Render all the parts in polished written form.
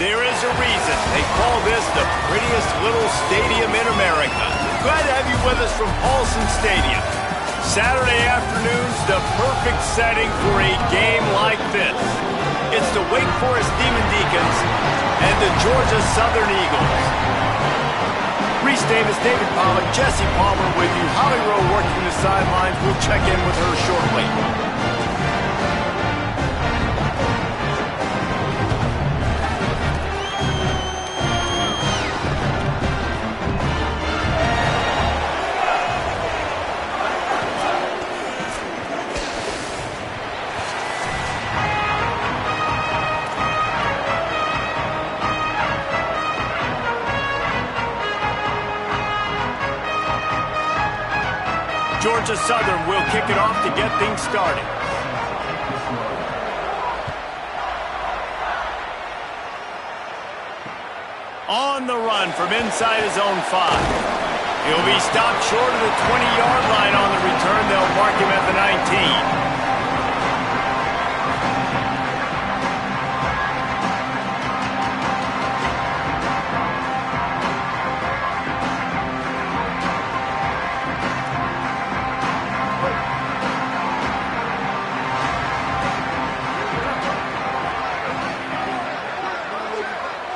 There is a reason they call this the prettiest little stadium in America. Glad to have you with us from Paulson Stadium. Saturday afternoon's the perfect setting for a game like this. It's the Wake Forest Demon Deacons and the Georgia Southern Eagles. Reese Davis, David Pollack, Jesse Palmer with you. Holly Rowe working the sidelines. We'll check in with her shortly. Georgia Southern will kick it off to get things started. On the run from inside his own 5. He'll be stopped short of the 20-yard line on the return. They'll mark him at the 19.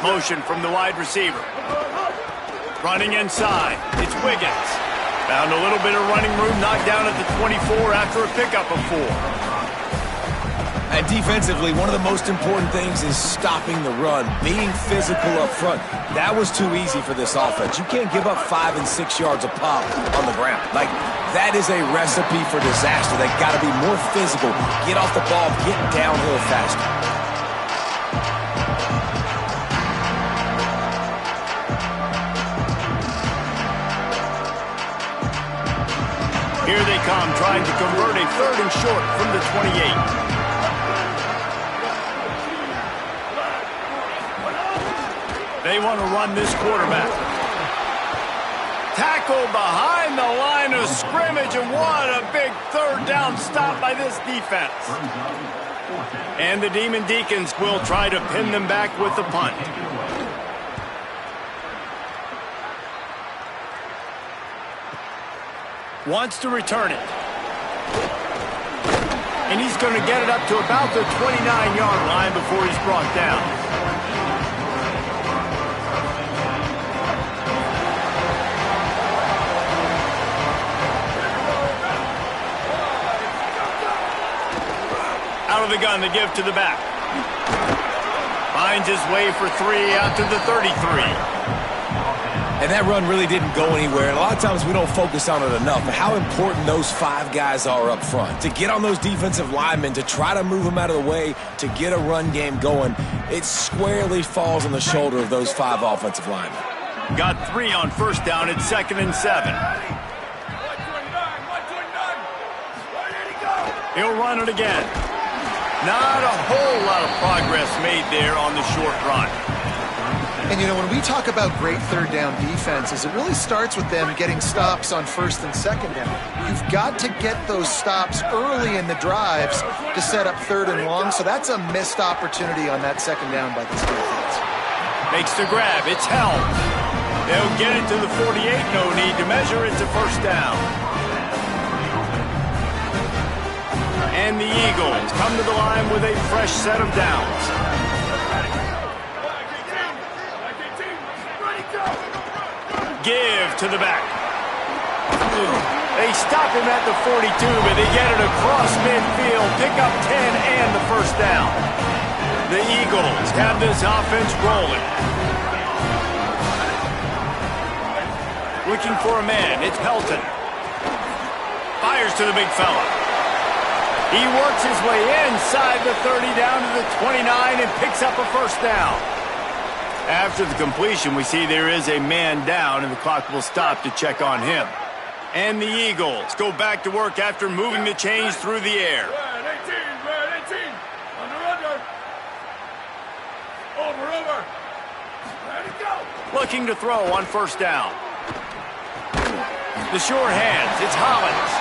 Motion from the wide receiver. Running inside. It's Wiggins. Found a little bit of running room, knocked down at the 24 after a pickup of 4. And defensively, one of the most important things is stopping the run, being physical up front. That was too easy for this offense. You can't give up 5 and 6 yards a pop on the ground. Like, that is a recipe for disaster. They got to be more physical, get off the ball, get downhill faster. Here they come, trying to convert a 3rd and short from the 28. They want to run this quarterback. Tackle behind the line of scrimmage, and what a big 3rd down stop by this defense. And the Demon Deacons will try to pin them back with the punt. Wants to return it. And he's going to get it up to about the 29-yard line before he's brought down. Out of the gun to give to the back. Finds his way for 3 out to the 33. And that run really didn't go anywhere. And a lot of times we don't focus on it enough, but how important those 5 guys are up front. To get on those defensive linemen, to try to move them out of the way, to get a run game going, it squarely falls on the shoulder of those 5 offensive linemen. Got 3 on 1st down at 2nd and 7. He'll run it again. Not a whole lot of progress made there on the short run. And, you know, when we talk about great 3rd down defenses, it really starts with them getting stops on 1st and 2nd down. You've got to get those stops early in the drives to set up 3rd and long, so that's a missed opportunity on that 2nd down by this defense. Makes the grab. It's held. They'll get it to the 48. No need to measure. It's a 1st down. And the Eagles come to the line with a fresh set of downs. Give to the back. They stop him at the 42, but they get it across midfield. Pick up 10 and the 1st down. The Eagles have this offense rolling. Looking for a man. It's Pelton. Fires to the big fella. He works his way inside the 30 down to the 29 and picks up a 1st down. After the completion, we see there is a man down, and the clock will stop to check on him. And the Eagles go back to work after moving the chains through the air. Red 18, under. Over. Ready, go. Looking to throw on 1st down. The sure hands, it's Hollins.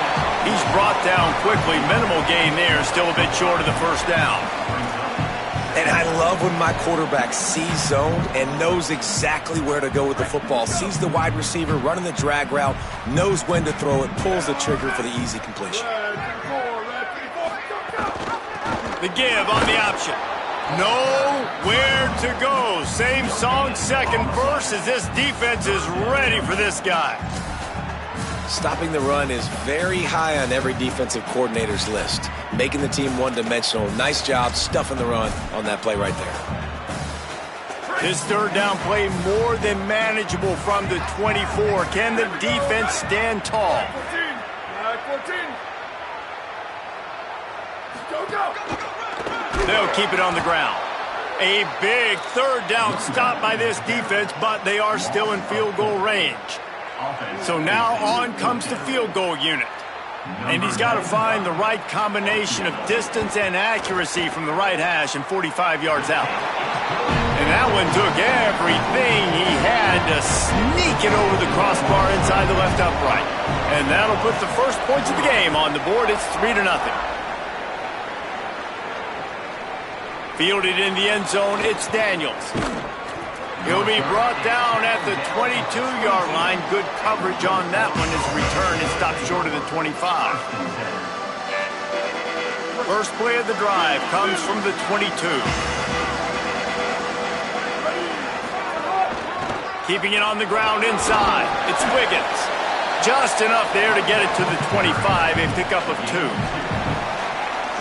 He's brought down quickly. Minimal gain there, still a bit short of the 1st down. And I love when my quarterback sees zone and knows exactly where to go with the football. Sees the wide receiver running the drag route, knows when to throw it, pulls the trigger for the easy completion. The give on the option. Nowhere to go. Same song, second verse, as this defense is ready for this guy. Stopping the run is very high on every defensive coordinator's list. Making the team one-dimensional. Nice job stuffing the run on that play right there. This third down play more than manageable from the 24. Can the defense stand tall? 14. Go. They'll keep it on the ground. A big third down stop by this defense, but they are still in field goal range. So now on comes the field goal unit. And he's got to find the right combination of distance and accuracy from the right hash and 45 yards out. And that one took everything he had to sneak it over the crossbar inside the left upright. And that'll put the first points of the game on the board. It's 3-0. Fielded in the end zone, it's Daniels. He'll be brought down at the 22-yard line. Good coverage on that one. His return is stopped short of the 25. First play of the drive comes from the 22. Keeping it on the ground inside. It's Wiggins. Just enough there to get it to the 25, a pickup of 2.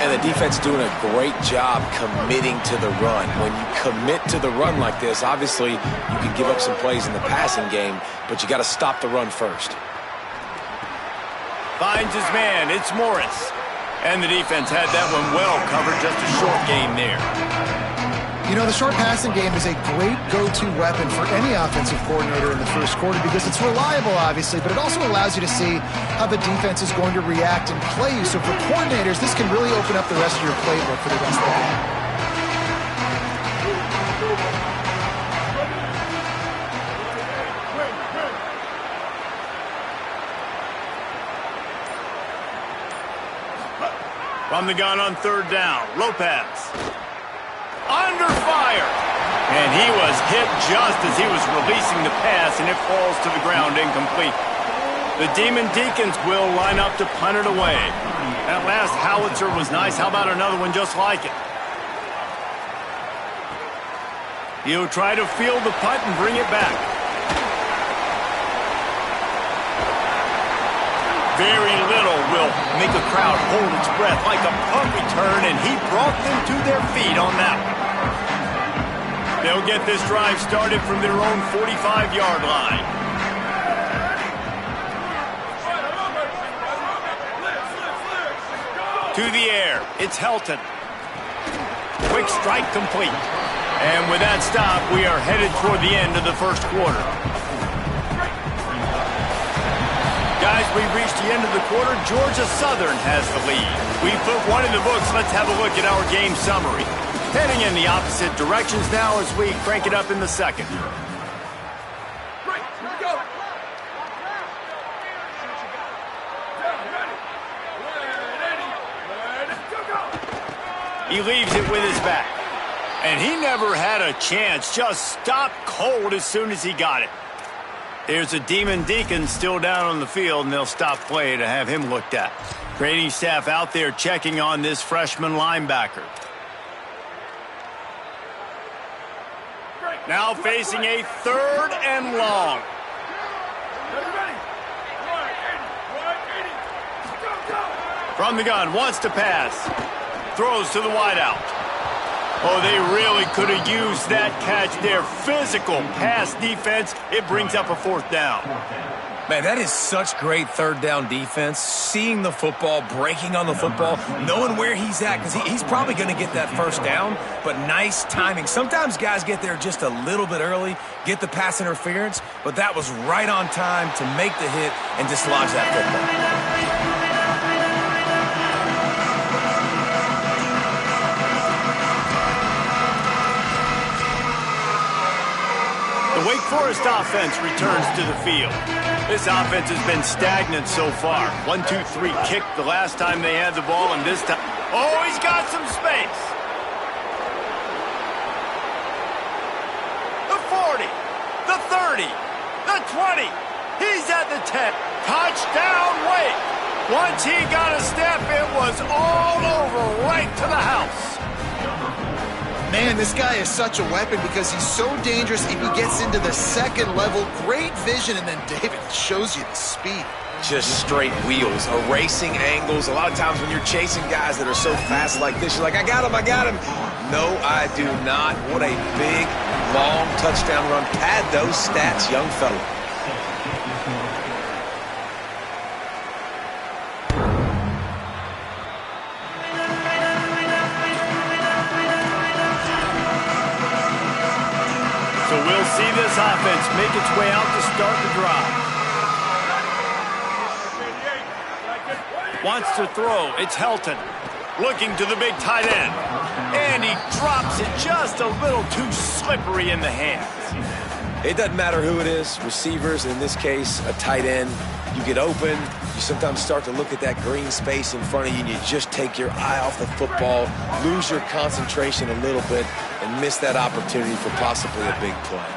And the defense doing a great job committing to the run. When you commit to the run like this, obviously you can give up some plays in the passing game, but you got to stop the run first. Finds his man. It's Morris. And the defense had that one well covered. Just a short gain there. You know, the short passing game is a great go-to weapon for any offensive coordinator in the first quarter because it's reliable, obviously, but it also allows you to see how the defense is going to react and play you. So for coordinators, this can really open up the rest of your playbook for the rest of the game. From the gun on third down, Lopez. Under fire. And he was hit just as he was releasing the pass, and it falls to the ground incomplete. The Demon Deacons will line up to punt it away. That last howitzer was nice. How about another one just like it? He'll try to field the punt and bring it back. Very little will make a crowd hold its breath like a punt return, and he brought them to their feet on that one. They'll get this drive started from their own 45-yard line. To the air, it's Helton. Quick strike complete. And with that stop, we are headed toward the end of the first quarter. Guys, we've reached the end of the quarter. Georgia Southern has the lead. We've put one in the books. Let's have a look at our game summary. Heading in the opposite directions now as we crank it up in the second. He leaves it with his back. And he never had a chance. Just stopped cold as soon as he got it. There's a Demon Deacon still down on the field, and they'll stop play to have him looked at. Training staff out there checking on this freshman linebacker. Now facing a third and long. From the gun, wants to pass. Throws to the wideout. Oh, they really could have used that catch there. Physical pass defense. It brings up a fourth down. Man, that is such great third down defense. Seeing the football, breaking on the football, knowing where he's at, because he's probably going to get that first down, but nice timing. Sometimes guys get there just a little bit early, get the pass interference, but that was right on time to make the hit and dislodge that football. The Wake Forest offense returns to the field. This offense has been stagnant so far. 1-2-3 kick the last time they had the ball, and this time... Oh, he's got some space. 30, the 20. He's at the 10. Touchdown, Wake. Once he got a step, it was all over right to the house. Man, this guy is such a weapon because he's so dangerous if he gets into the second level. Great vision, and then David shows you the speed. Just straight wheels, erasing angles. A lot of times when you're chasing guys that are so fast like this, you're like, I got him, I got him. No, I do not. What a big, long touchdown run. Pad those stats, young fella. So we'll see this offense make its way out to start the drive. Wants to throw. It's Helton. Looking to the big tight end. And he drops it just a little too slippery in the hands. It doesn't matter who it is, receivers, in this case, a tight end. You get open, you sometimes start to look at that green space in front of you, and you just take your eye off the football, lose your concentration a little bit, and miss that opportunity for possibly a big play.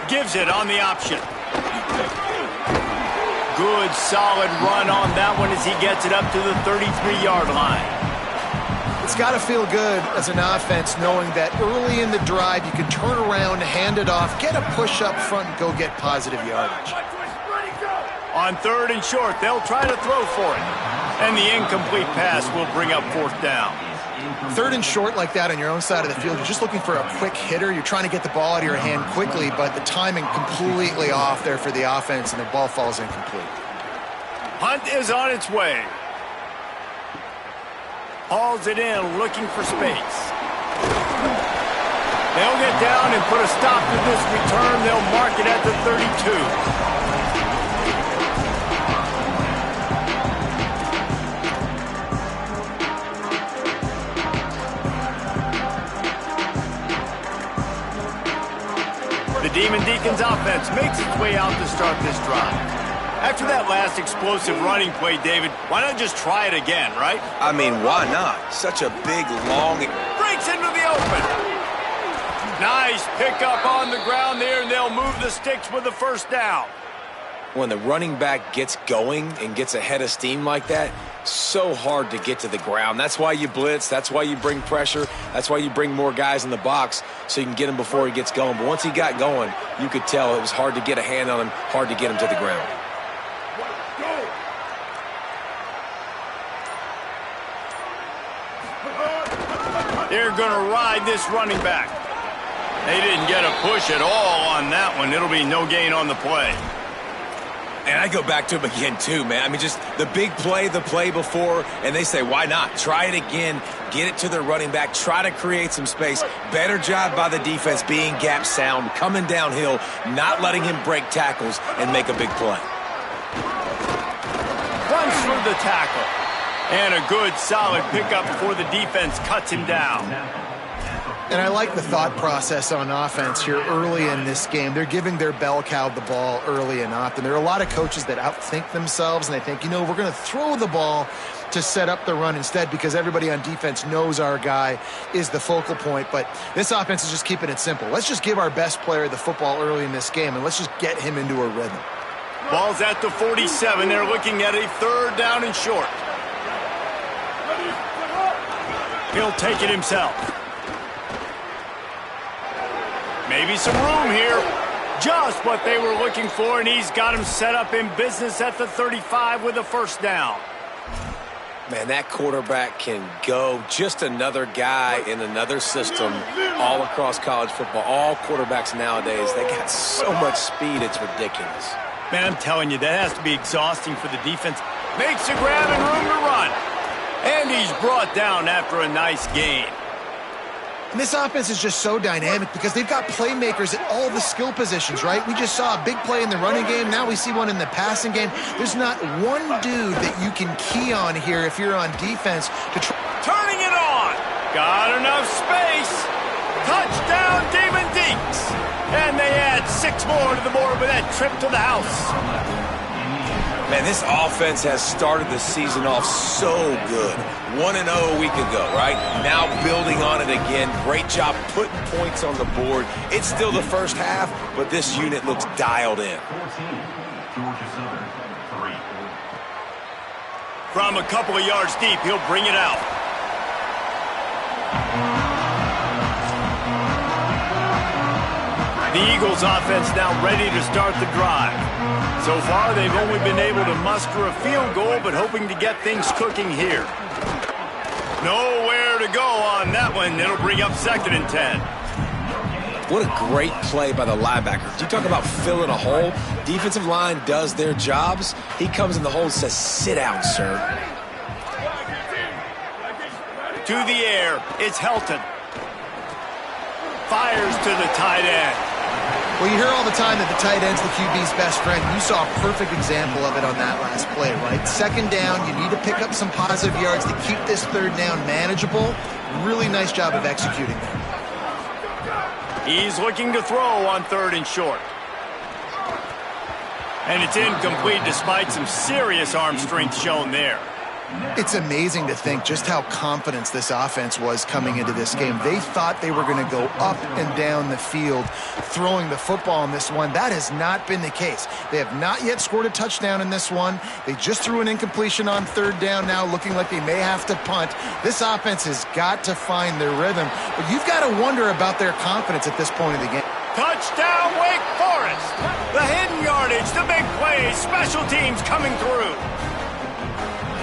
Gives it on the option. Good, solid run on that one as he gets it up to the 33-yard line. It's got to feel good as an offense knowing that early in the drive you can turn around, hand it off, get a push up front, and go get positive yardage. On 3rd and short, they'll try to throw for it. And the incomplete pass will bring up 4th down. 3rd and short like that on your own side of the field, you're just looking for a quick hitter. You're trying to get the ball out of your hand quickly, but the timing completely off there for the offense, and the ball falls incomplete. Hunt is on its way. Hauls it in, looking for space. They'll get down and put a stop to this return. They'll mark it at the 32. The Demon Deacons offense makes its way out to start this drive. After that last explosive running play, David, why not just try it again, right? I mean, why not? Such a big, long... Breaks into the open. Nice pickup on the ground there, and they'll move the sticks with the 1st down. When the running back gets going and gets a head of steam like that, so hard to get to the ground. That's why you blitz. That's why you bring pressure. That's why you bring more guys in the box so you can get him before he gets going. But once he got going, you could tell it was hard to get a hand on him, hard to get him to the ground. They're going to ride this running back. They didn't get a push at all on that one. It'll be no gain on the play. And I go back to him again, too, man. I mean, just the big play, the play before, and they say, why not? Try it again, get it to their running back, try to create some space. Better job by the defense being gap sound, coming downhill, not letting him break tackles and make a big play. Runs through the tackle. And a good, solid pickup before the defense cuts him down. And I like the thought process on offense here early in this game. They're giving their bell cow the ball early and often. There are a lot of coaches that outthink themselves, and they think, you know, we're going to throw the ball to set up the run instead because everybody on defense knows our guy is the focal point. But this offense is just keeping it simple. Let's just give our best player the football early in this game, and let's just get him into a rhythm. Ball's at the 47. They're looking at a 3rd down and short. He'll take it himself. Maybe some room here. Just what they were looking for, and he's got him set up in business at the 35 with a 1st down. Man, that quarterback can go. Just another guy in another system all across college football. All quarterbacks nowadays, they got so much speed, it's ridiculous. Man, I'm telling you, that has to be exhausting for the defense. Makes a grab and room to run. And he's brought down after a nice gain. And this offense is just so dynamic because they've got playmakers at all the skill positions, right? We just saw a big play in the running game. Now we see one in the passing game. There's not one dude that you can key on here if you're on defense to try. Turning it on. Got enough space. Touchdown, Demon Deeks. And they add 6 more to the board with that trip to the house. Man, this offense has started the season off so good. 1-0 a week ago, right? Now building on it again. Great job putting points on the board. It's still the first half, but this unit looks dialed in. From a couple of yards deep, he'll bring it out. The Eagles offense now ready to start the drive. So far, they've only been able to muster a field goal, but hoping to get things cooking here. Nowhere to go on that one. It'll bring up 2nd and 10. What a great play by the linebacker. You talk about filling a hole. Defensive line does their jobs. He comes in the hole and says, sit down, sir. To the air, it's Helton. Fires to the tight end. Well, you hear all the time that the tight end's the QB's best friend. You saw a perfect example of it on that last play, right? 2nd down, you need to pick up some positive yards to keep this 3rd down manageable. Really nice job of executing there. He's looking to throw on 3rd and short. And it's incomplete despite some serious arm strength shown there. It's amazing to think just how confident this offense was coming into this game. They thought they were going to go up and down the field throwing the football in this one. That has not been the case. They have not yet scored a touchdown in this one. They just threw an incompletion on 3rd down now, looking like they may have to punt. This offense has got to find their rhythm, but you've got to wonder about their confidence at this point of the game. Touchdown, Wake Forest! The hidden yardage, the big plays, special teams coming through.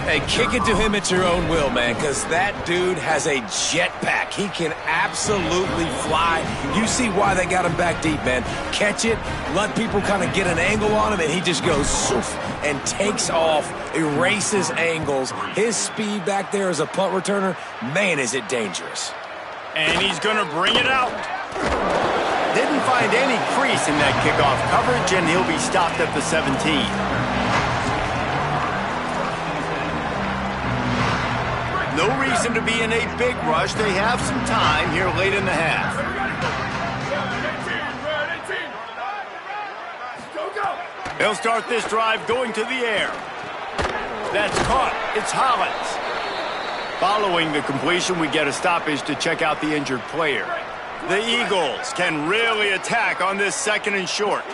Hey, kick it to him at your own will, man, because that dude has a jetpack. He can absolutely fly. You see why they got him back deep, man. Catch it, let people kind of get an angle on him, and he just goes soof and takes off, erases angles. His speed back there as a punt returner, man, is it dangerous. And he's going to bring it out. Didn't find any crease in that kickoff coverage, and he'll be stopped at the 17. No reason to be in a big rush. They have some time here late in the half. They'll start this drive going to the air. That's caught. It's Hollins. Following the completion, we get a stoppage to check out the injured player. The Eagles can really attack on this 2nd and short.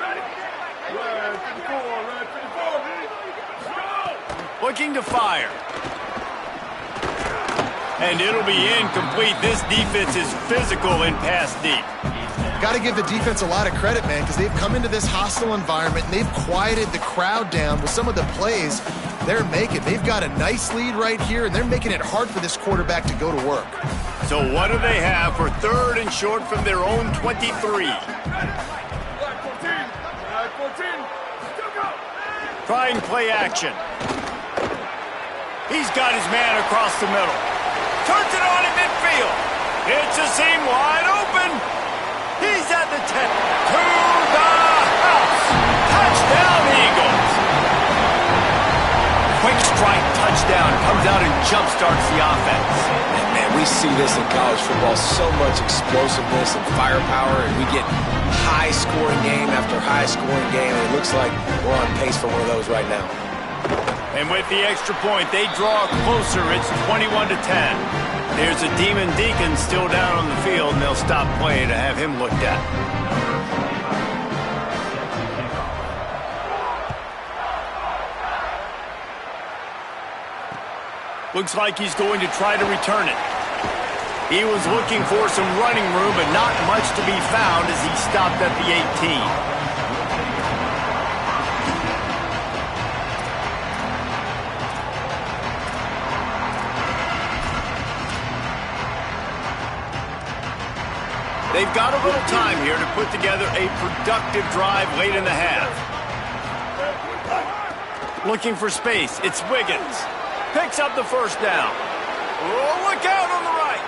Looking to fire. And it'll be incomplete. This defense is physical and pass deep. Got to give the defense a lot of credit, man, because they've come into this hostile environment and they've quieted the crowd down with some of the plays they're making. They've got a nice lead right here, and they're making it hard for this quarterback to go to work. So what do they have for 3rd and short from their own 23? Trying play action. He's got his man across the middle. Turns it on in midfield. It's a seam wide open. He's at the 10. To the house. Touchdown, Eagles. Quick strike touchdown. Comes out and jump-starts the offense. And man, we see this in college football. So much explosiveness and firepower, and we get high-scoring game after high-scoring game. And it looks like we're on pace for one of those right now. And with the extra point, they draw closer. It's 21-10. There's a Demon Deacon still down on the field, and they'll stop play to have him looked at. Looks like he's going to try to return it. He was looking for some running room, but not much to be found as he stopped at the 18. They've got a little time here to put together a productive drive late in the half. Looking for space. It's Wiggins. Picks up the 1st down. Oh, look out on the right.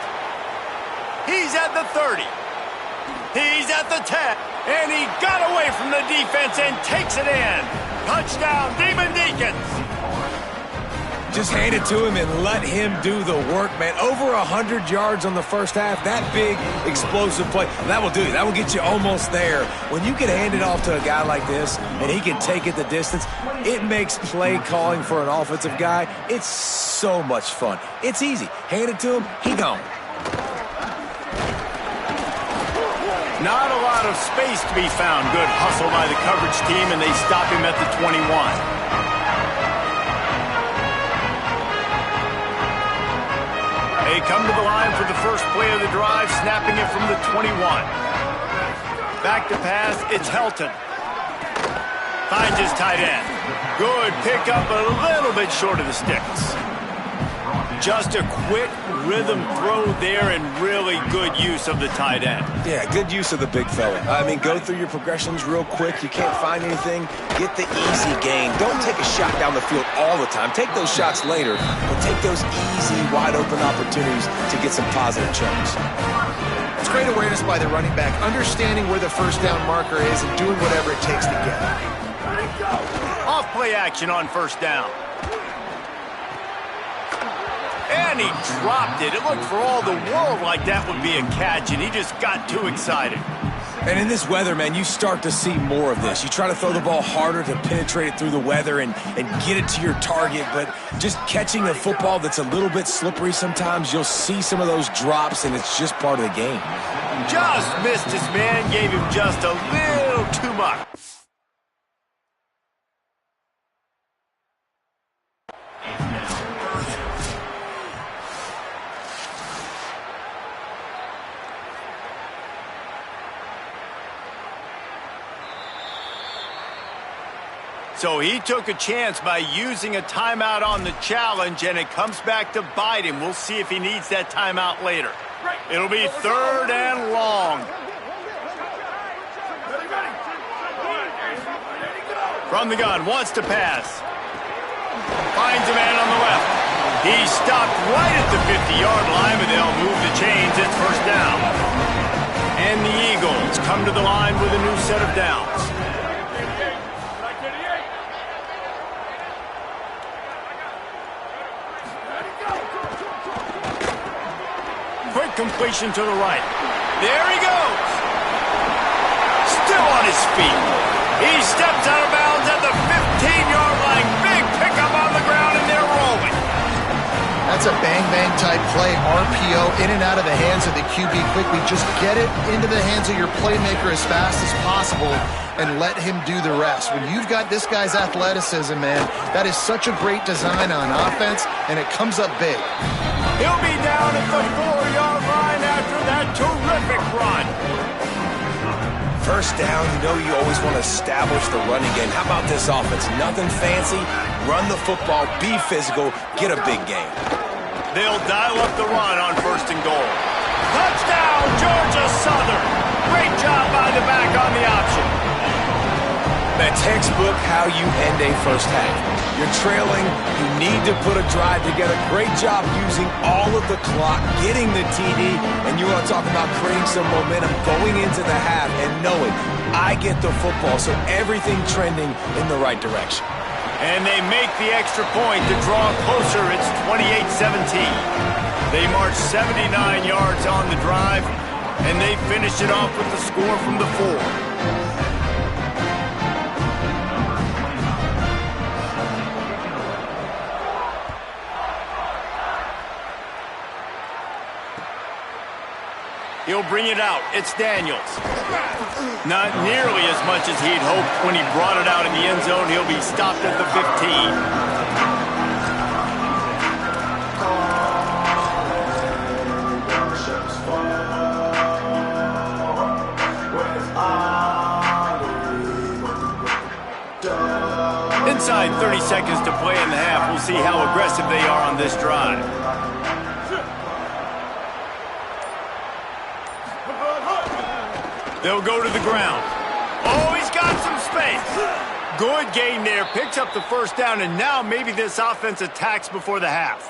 He's at the 30. He's at the 10. And he got away from the defense and takes it in. Touchdown, Demon Deacons. Just hand it to him and let him do the work, man. Over 100 yards on the first half. That big, explosive play, that will do it. That will get you almost there. When you can hand it off to a guy like this and he can take it the distance, it makes play calling for an offensive guy, it's so much fun. It's easy. Hand it to him, he gone. Not a lot of space to be found. Good hustle by the coverage team, and they stop him at the 21. They come to the line for the first play of the drive, snapping it from the 21. Back to pass, it's Helton. Finds his tight end. Good pickup, but a little bit short of the sticks. Just a quick rhythm throw there and really good use of the tight end. Yeah, good use of the big fella. I mean, go through your progressions real quick. You can't find anything. Get the easy gain. Don't take a shot down the field all the time. Take those shots later, but take those easy, wide-open opportunities to get some positive chunks. It's great awareness by the running back, understanding where the first down marker is and doing whatever it takes to get it. Off play action on first down. And he dropped it. It looked for all the world like that would be a catch, and he just got too excited. And in this weather, man, you start to see more of this. You try to throw the ball harder to penetrate it through the weather and get it to your target, but just catching a football that's a little bit slippery sometimes, you'll see some of those drops, and it's just part of the game. Just missed his man, gave him just a little too much. So he took a chance by using a timeout on the challenge, and it comes back to bite him. We'll see if he needs that timeout later. It'll be 3rd and long. From the gun, wants to pass. Finds a man on the left. He stopped right at the 50-yard line, but they'll move the chains. It's first down. And the Eagles come to the line with a new set of downs. Quick completion to the right. There he goes. Still on his feet. He steps out of bounds at the 15-yard line. Big pickup on the ground, and they're rolling. That's a bang-bang type play. RPO in and out of the hands of the QB quickly. Just get it into the hands of your playmaker as fast as possible and let him do the rest. When you've got this guy's athleticism, man, that is such a great design on offense, and it comes up big. He'll be down at the 4-yard line after that terrific run. First down, you know you always want to establish the running game. How about this offense? Nothing fancy. Run the football, be physical, get a big game. They'll dial up the run on 1st and goal. Touchdown, Georgia Southern. Great job by the back on the option. That textbook how you end a first half. You're trailing, you need to put a drive together. Great job using all of the clock, getting the TD, and you want to talk about creating some momentum going into the half and knowing I get the football, so everything trending in the right direction. And they make the extra point to draw closer. It's 28-17. They march 79 yards on the drive, and they finish it off with the score from the 4. He'll bring it out. It's Daniels. Not nearly as much as he'd hoped when he brought it out in the end zone. He'll be stopped at the 15. Inside 30 seconds to play in the half. We'll see how aggressive they are on this drive. They'll go to the ground. Oh, he's got some space. Good gain there. Picks up the first down, and now maybe this offense attacks before the half.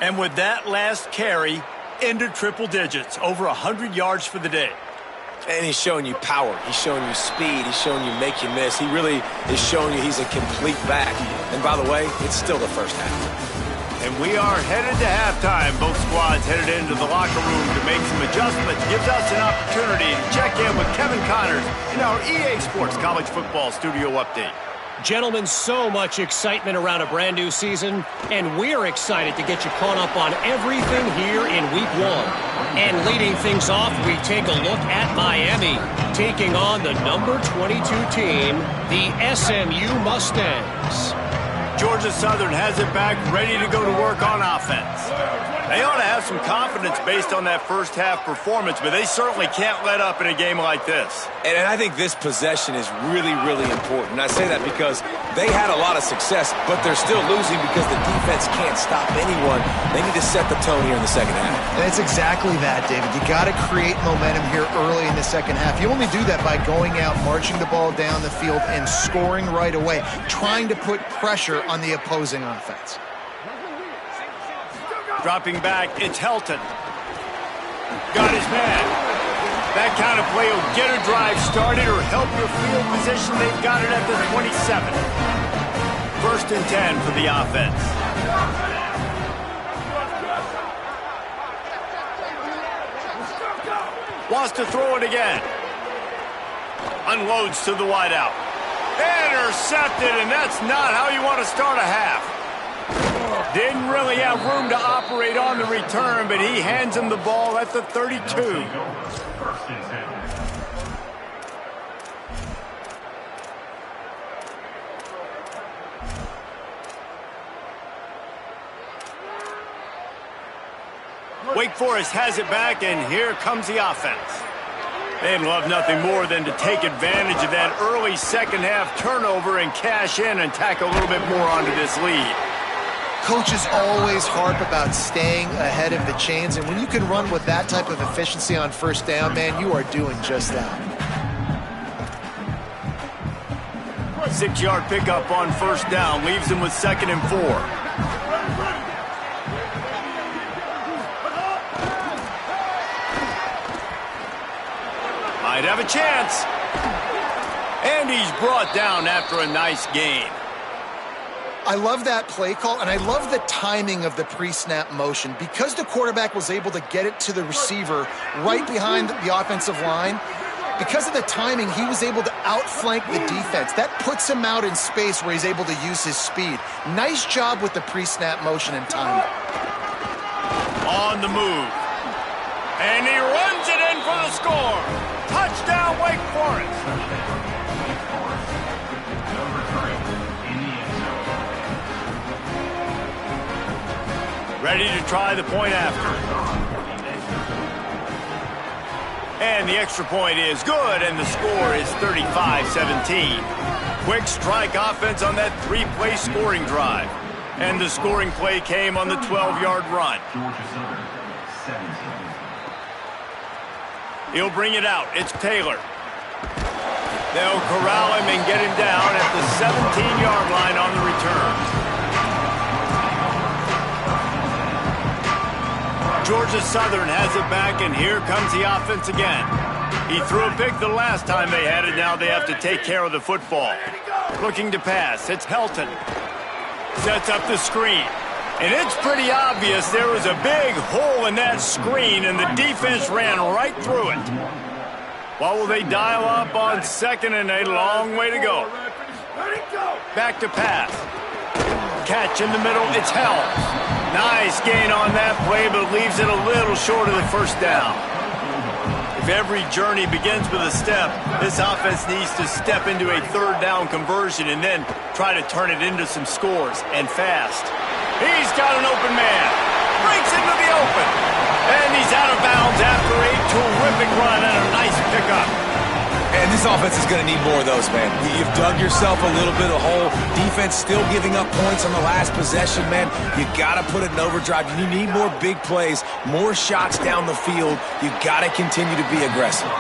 And with that last carry, into triple digits, over 100 yards for the day. And he's showing you power. He's showing you speed. He's showing you make you miss. He really is showing you he's a complete back. And by the way, it's still the first half. And we are headed to halftime. Both squads headed into the locker room to make some adjustments. Gives us an opportunity to check in with Kevin Connors in our EA Sports College Football Studio Update. Gentlemen, so much excitement around a brand new season, and we're excited to get you caught up on everything here in Week 1. And leading things off, we take a look at Miami, taking on the number 22 team, the SMU Mustangs. Georgia Southern has it back, ready to go to work on offense. They ought to have some confidence based on that first half performance, but they certainly can't let up in a game like this. And I think this possession is really, really important. I say that because they had a lot of success, but they're still losing because the defense can't stop anyone. They need to set the tone here in the second half. And it's exactly that, David. You got to create momentum here early in the second half. You only do that by going out, marching the ball down the field, and scoring right away, trying to put pressure on the opposing offense. Dropping back, it's Helton. Got his man. That kind of play will get a drive started or help your field position. They've got it at the 27. 1st and 10 for the offense. Wants to throw it again. Unloads to the wideout. Intercepted, and that's not how you want to start a half. Didn't really have room to operate on the return, but he hands him the ball at the 32. Wake Forest has it back, and here comes the offense. They'd love nothing more than to take advantage of that early second half turnover and cash in and tack a little bit more onto this lead. Coaches always harp about staying ahead of the chains, and when you can run with that type of efficiency on first down, man, you are doing just that. 6-yard pickup on first down leaves him with 2nd and 4. Might have a chance. And he's brought down after a nice gain. I love that play call, and I love the timing of the pre-snap motion. Because the quarterback was able to get it to the receiver right behind the offensive line, because of the timing, he was able to outflank the defense. That puts him out in space where he's able to use his speed. Nice job with the pre-snap motion and timing. On the move. And he runs it in for the score. Touchdown, Wake Forest. Ready to try the point after. And the extra point is good, and the score is 35-17. Quick strike offense on that 3-play scoring drive. And the scoring play came on the 12-yard run. He'll bring it out. It's Taylor. They'll corral him and get him down at the 17-yard line on the return. Georgia Southern has it back, and here comes the offense again. He threw a pick the last time they had it. Now they have to take care of the football. Looking to pass. It's Helton. Sets up the screen. And it's pretty obvious there was a big hole in that screen, and the defense ran right through it. What will they dial up on 2nd and a long way to go? Back to pass. Catch in the middle. It's Helms. Nice gain on that play, but leaves it a little short of the first down. If every journey begins with a step, this offense needs to step into a 3rd down conversion and then try to turn it into some scores, and fast. He's got an open man. Breaks into the open. And he's out of bounds after a terrific run and a nice pickup. And this offense is going to need more of those, man. You've dug yourself a little bit of a hole. Defense still giving up points on the last possession, man. You got to put it in overdrive. You need more big plays, more shots down the field. You got to continue to be aggressive.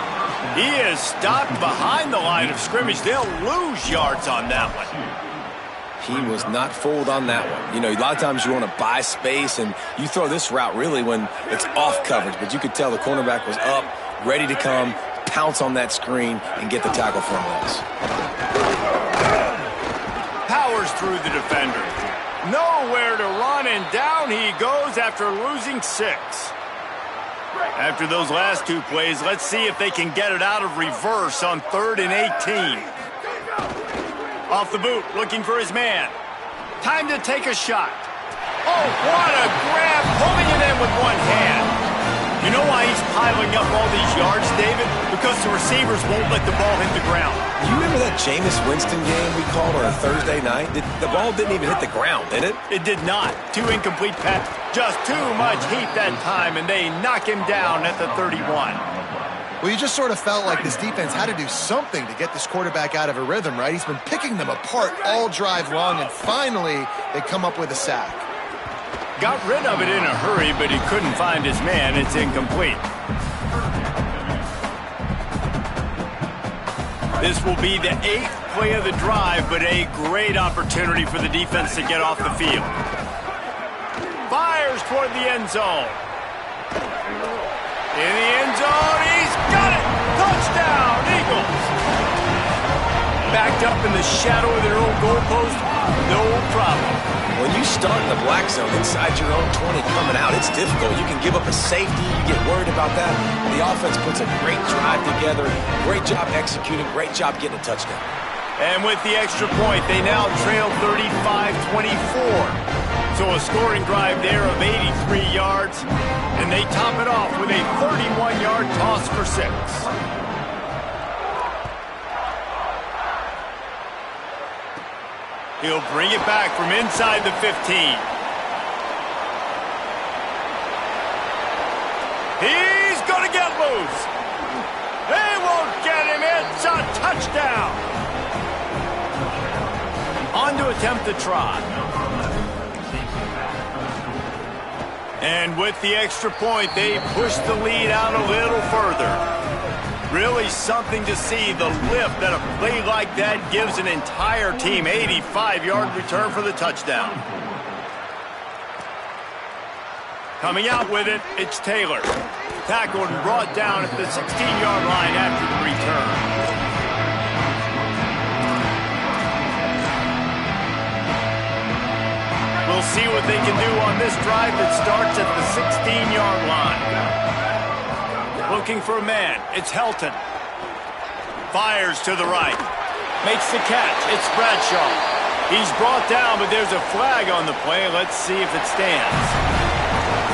He is stopped behind the line of scrimmage. They'll lose yards on that one. He was not fooled on that one. You know, a lot of times you want to buy space, and you throw this route really when it's off coverage. But you could tell the cornerback was up, ready to come, pounce on that screen and get the tackle for a loss. Powers through the defender. Nowhere to run, and down he goes after losing 6. After those last 2 plays, let's see if they can get it out of reverse on 3rd and 18. Off the boot, looking for his man. Time to take a shot. Oh, what a grab, pulling it in with one hand. You know why he's piling up all these yards, David? Because the receivers won't let the ball hit the ground. Do you remember that Jameis Winston game we called on a Thursday night? The ball didn't even hit the ground, did it? It did not. 2 incomplete passes. Just too much heat that time, and they knock him down at the 31. Well, you just sort of felt like this defense had to do something to get this quarterback out of a rhythm, right? He's been picking them apart all drive long, and finally they come up with a sack. Got rid of it in a hurry, but he couldn't find his man. It's incomplete. This will be the 8th play of the drive, but a great opportunity for the defense to get off the field. Fires toward the end zone. In the end zone, he's got it! Touchdown, Eagles! Backed up in the shadow of their own goalpost, no problem. When you start in the black zone inside your own 20 coming out, it's difficult. You can give up a safety. You get worried about that. The offense puts a great drive together. Great job executing. Great job getting a touchdown. And with the extra point, they now trail 35-24. So a scoring drive there of 83 yards. And they top it off with a 31-yard toss for 6. He'll bring it back from inside the 15. He's going to get loose. They won't get him. It's a touchdown. On to attempt the try. And with the extra point, they push the lead out a little further. Really something to see, the lift that a play like that gives an entire team. 85-yard return for the touchdown. Coming out with it, it's Taylor. Tackled and brought down at the 16-yard line after the return. We'll see what they can do on this drive that starts at the 16-yard line. Looking for a man. It's Helton. Fires to the right. Makes the catch. It's Bradshaw. He's brought down, but there's a flag on the play. Let's see if it stands.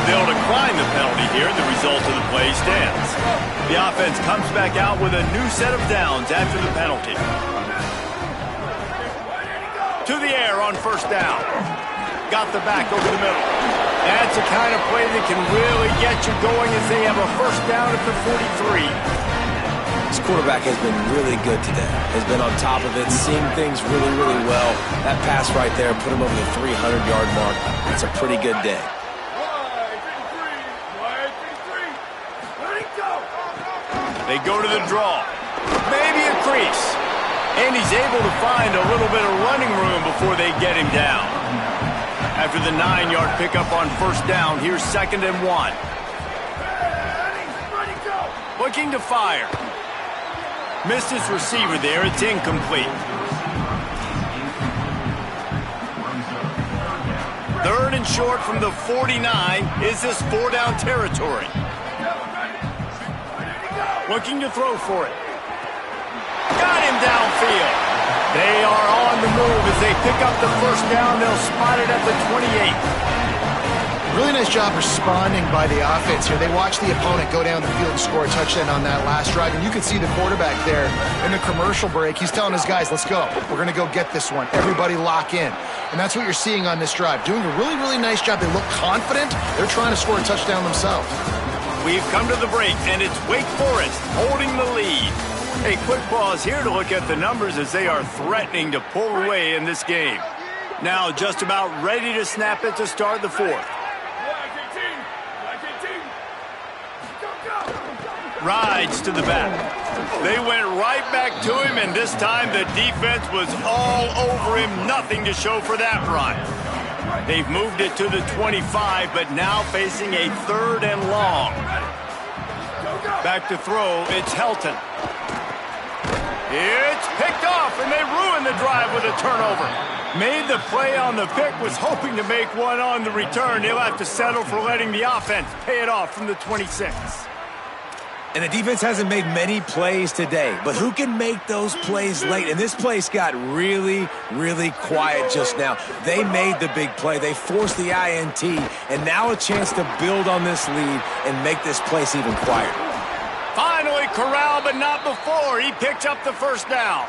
They'll decline the penalty here. The result of the play stands. The offense comes back out with a new set of downs after the penalty. To the air on 1st down. Got the back over the middle. That's the kind of play that can really get you going as they have a 1st down at the 43. This quarterback has been really good today. Has been on top of it, seeing things really, really well. That pass right there put him over the 300-yard mark. It's a pretty good day. They go to the draw. Maybe a crease. And he's able to find a little bit of running room before they get him down. After the 9-yard pickup on 1st down, here's 2nd and 1. Looking to fire. Missed his receiver there. It's incomplete. 3rd and short from the 49. Is this 4-down territory? Looking to throw for it. Got him downfield. They are on the move as they pick up the 1st down. They'll spot it at the 28. Really nice job responding by the offense here. They watched the opponent go down the field and score a touchdown on that last drive. And you can see the quarterback there in the commercial break. He's telling his guys, let's go. We're going to go get this one. Everybody lock in. And that's what you're seeing on this drive. Doing a really, really nice job. They look confident. They're trying to score a touchdown themselves. We've come to the break, and it's Wake Forest holding the lead. A quick pause here to look at the numbers as they are threatening to pull away in this game. Now just about ready to snap it to start the 4th. Rides to the back. They went right back to him, and this time the defense was all over him. Nothing to show for that run. They've moved it to the 25, but now facing a 3rd and long. Back to throw, it's Helton. It's picked off, and they ruin the drive with a turnover. Made the play on the pick, was hoping to make one on the return. They'll have to settle for letting the offense pay it off from the 26. And the defense hasn't made many plays today, but who can make those plays late? And this place got really, really quiet just now. They made the big play. They forced the INT, and now a chance to build on this lead and make this place even quieter. Finally corralled, but not before. He picks up the first down.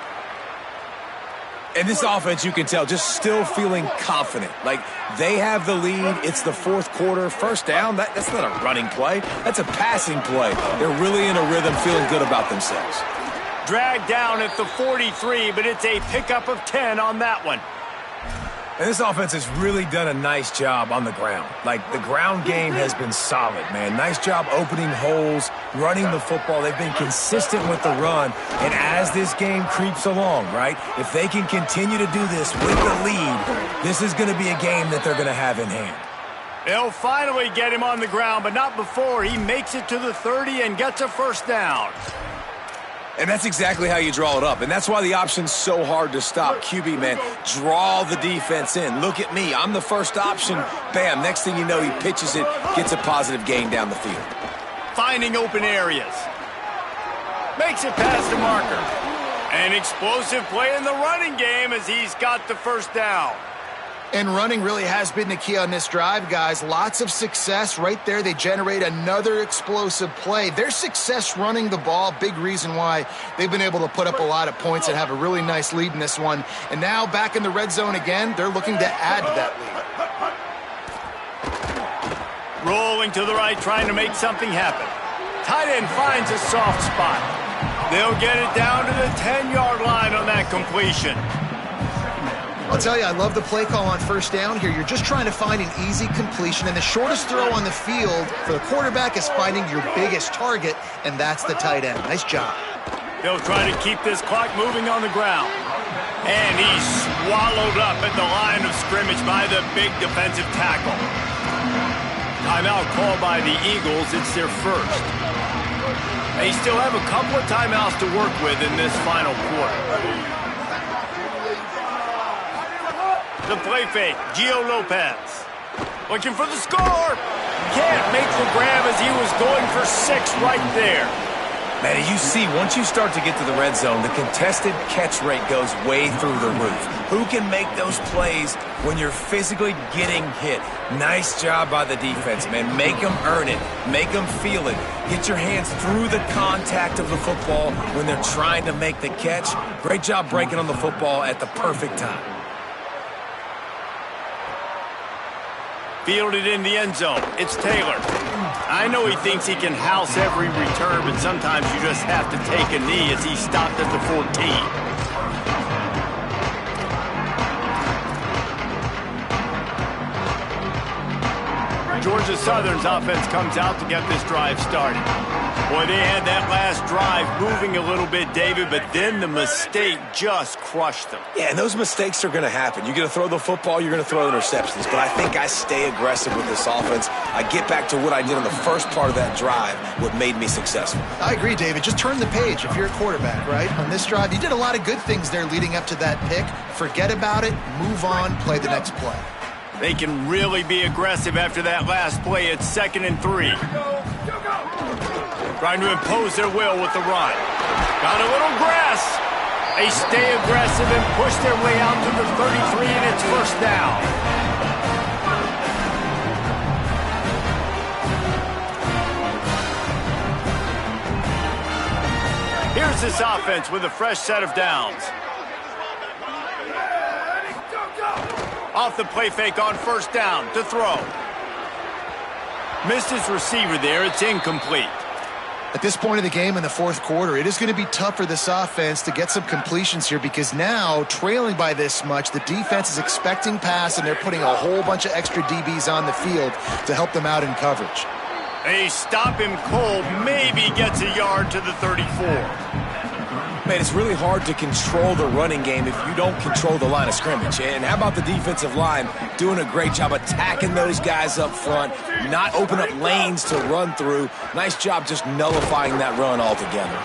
And this offense, you can tell, just still feeling confident. Like, they have the lead. It's the fourth quarter. First down, that's not a running play. That's a passing play. They're really in a rhythm, feeling good about themselves. Dragged down at the 43, but it's a pickup of 10 on that one. And this offense has really done a nice job on the ground. Like, the ground game has been solid, man. Nice job opening holes, running the football. They've been consistent with the run. And as this game creeps along, right, if they can continue to do this with the lead, this is going to be a game that they're going to have in hand. They'll finally get him on the ground, but not before he makes it to the 30 and gets a first down. And that's exactly how you draw it up. And that's why the option's so hard to stop. QB, man, draw the defense in. Look at me. I'm the first option. Bam. Next thing you know, he pitches it, gets a positive gain down the field. Finding open areas. Makes it past the marker. An explosive play in the running game as he's got the first down. And running really has been the key on this drive, guys. Lots of success right there. They generate another explosive play. Their success running the ball, big reason why they've been able to put up a lot of points and have a really nice lead in this one. And now back in the red zone again, they're looking to add to that lead. Rolling to the right, trying to make something happen. Tight end finds a soft spot. They'll get it down to the 10-yard line on that completion. I'll tell you, I love the play call on first down here. You're just trying to find an easy completion, and the shortest throw on the field for the quarterback is finding your biggest target, and that's the tight end. Nice job. They'll try to keep this clock moving on the ground. And he's swallowed up at the line of scrimmage by the big defensive tackle. Timeout called by the Eagles. It's their first. They still have a couple of timeouts to work with in this final quarter. The play fake, Gio Lopez. Looking for the score. Can't make the grab as he was going for 6 right there. Man, you see, once you start to get to the red zone, the contested catch rate goes way through the roof. Who can make those plays when you're physically getting hit? Nice job by the defense, man. Make them earn it. Make them feel it. Get your hands through the contact of the football when they're trying to make the catch. Great job breaking on the football at the perfect time. Fielded in the end zone. It's Taylor. I know he thinks he can house every return, but sometimes you just have to take a knee as he stopped at the 14. Georgia Southern's offense comes out to get this drive started. Boy, they had that last drive moving a little bit, David, but then the mistake just crushed them. Yeah, and those mistakes are going to happen. You're going to throw the football, you're going to throw interceptions. But I think I stay aggressive with this offense. I get back to what I did on the first part of that drive, what made me successful. I agree, David. Just turn the page if you're a quarterback, right? On this drive, you did a lot of good things there leading up to that pick. Forget about it, move on, play the next play. They can really be aggressive after that last play. It's 2nd and 3. Trying to impose their will with the run. Got a little grass. They stay aggressive and push their way out to the 33, and it's first down. Here's this offense with a fresh set of downs. Off the play fake on first down to throw. Missed his receiver there. It's incomplete. At this point of the game in the fourth quarter, it is going to be tough for this offense to get some completions here because now, trailing by this much, the defense is expecting pass and they're putting a whole bunch of extra DBs on the field to help them out in coverage. They stop him cold, maybe gets a yard to the 34. Man, it's really hard to control the running game if you don't control the line of scrimmage. And how about the defensive line doing a great job attacking those guys up front, not open up lanes to run through. Nice job just nullifying that run altogether.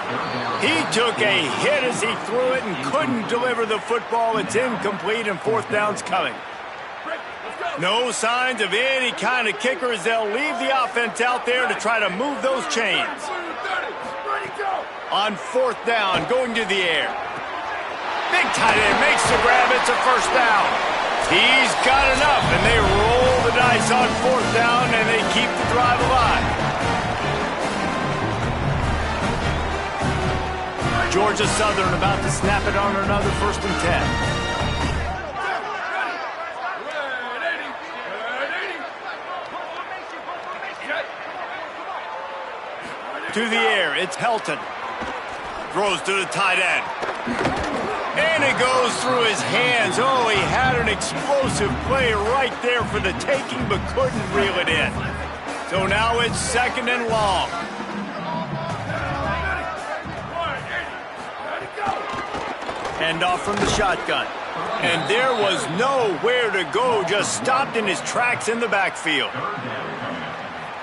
He took a hit as he threw it and couldn't deliver the football. It's incomplete and fourth down's coming. No signs of any kind of kickers. They'll leave the offense out there to try to move those chains. On fourth down, going to the air. Big tight end makes the grab. It's a first down. He's got enough, and they roll the dice on fourth down, and they keep the drive alive. Georgia Southern about to snap it on another 1st and 10. To the air, it's Helton. Throws to the tight end. And it goes through his hands. Oh, he had an explosive play right there for the taking, but couldn't reel it in. So now it's 2nd and long. Hand off from the shotgun. And there was nowhere to go, just stopped in his tracks in the backfield.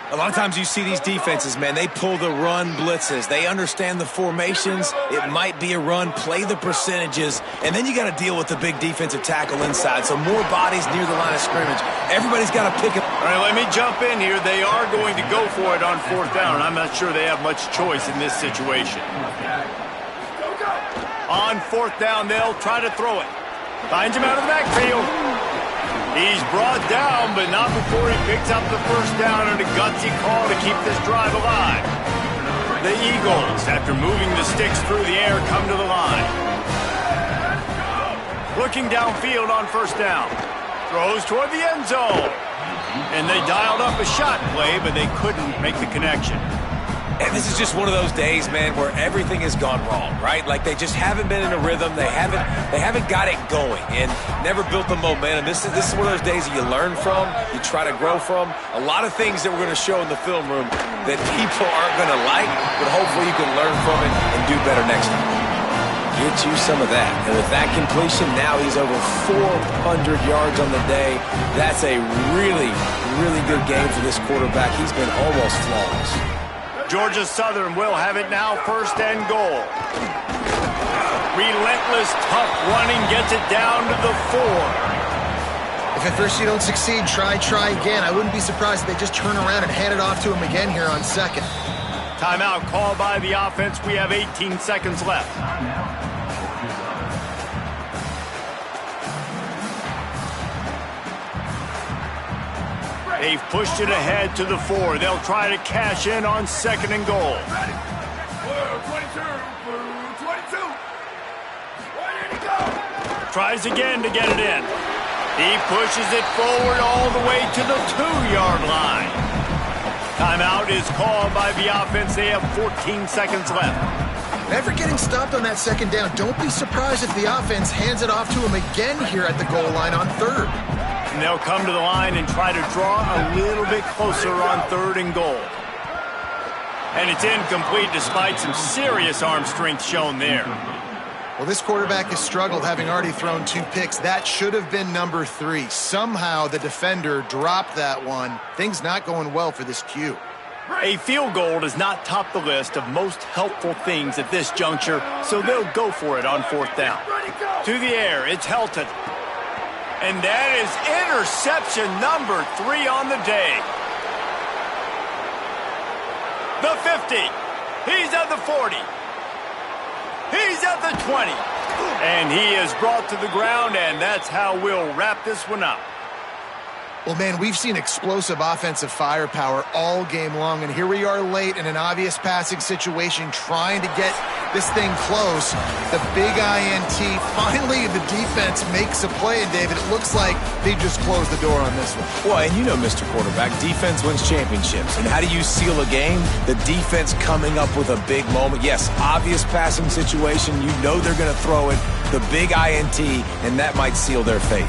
A lot of times you see these defenses, man, they pull the run blitzes. They understand the formations. It might be a run, play the percentages, and then you got to deal with the big defensive tackle inside. So more bodies near the line of scrimmage. Everybody's got to pick it. All right, let me jump in here. They are going to go for it on fourth down, and I'm not sure they have much choice in this situation. On fourth down, they'll try to throw it. Finds him out of the backfield. He's brought down, but not before he picks up the first down and a gutsy call to keep this drive alive. The Eagles, after moving the sticks through the air, come to the line. Looking downfield on first down. Throws toward the end zone. And they dialed up a shot play, but they couldn't make the connection. And this is just one of those days, man, where everything has gone wrong, right? Like they just haven't been in a rhythm. They haven't got it going and never built the momentum. This is one of those days that you learn from, you try to grow from. A lot of things that we're going to show in the film room that people aren't going to like, but hopefully you can learn from it and do better next time. Get you some of that. And with that completion, now he's over 400 yards on the day. That's a really, really good game for this quarterback. He's been almost flawless. Georgia Southern will have it now, 1st and goal. Relentless, tough running gets it down to the 4. If at first you don't succeed, try again. I wouldn't be surprised if they just turn around and hand it off to him again here on 2nd. Timeout called by the offense. We have 18 seconds left. They've pushed it ahead to the 4. They'll try to cash in on 2nd and goal. 22. Ready to go. Tries again to get it in. He pushes it forward all the way to the 2-yard line. Timeout is called by the offense. They have 14 seconds left. Never getting stopped on that 2nd down. Don't be surprised if the offense hands it off to him again here at the goal line on 3rd. And they'll come to the line and try to draw a little bit closer on 3rd and goal. And it's incomplete despite some serious arm strength shown there. Well, this quarterback has struggled, having already thrown 2 picks. That should have been number 3. Somehow the defender dropped that one. Things not going well for this Q. A field goal does not top the list of most helpful things at this juncture, so they'll go for it on 4th down. To the air, it's Helton. And that is interception number 3 on the day. The 50. He's at the 40. He's at the 20. And he is brought to the ground, and that's how we'll wrap this one up. Well, man, we've seen explosive offensive firepower all game long, and here we are late in an obvious passing situation trying to get this thing close. The big INT, finally the defense makes a play, and David, it looks like they just closed the door on this one. Well, and you know, Mr. Quarterback, defense wins championships. And how do you seal a game? The defense coming up with a big moment. Yes, obvious passing situation. You know they're going to throw it. The big INT, and that might seal their fate.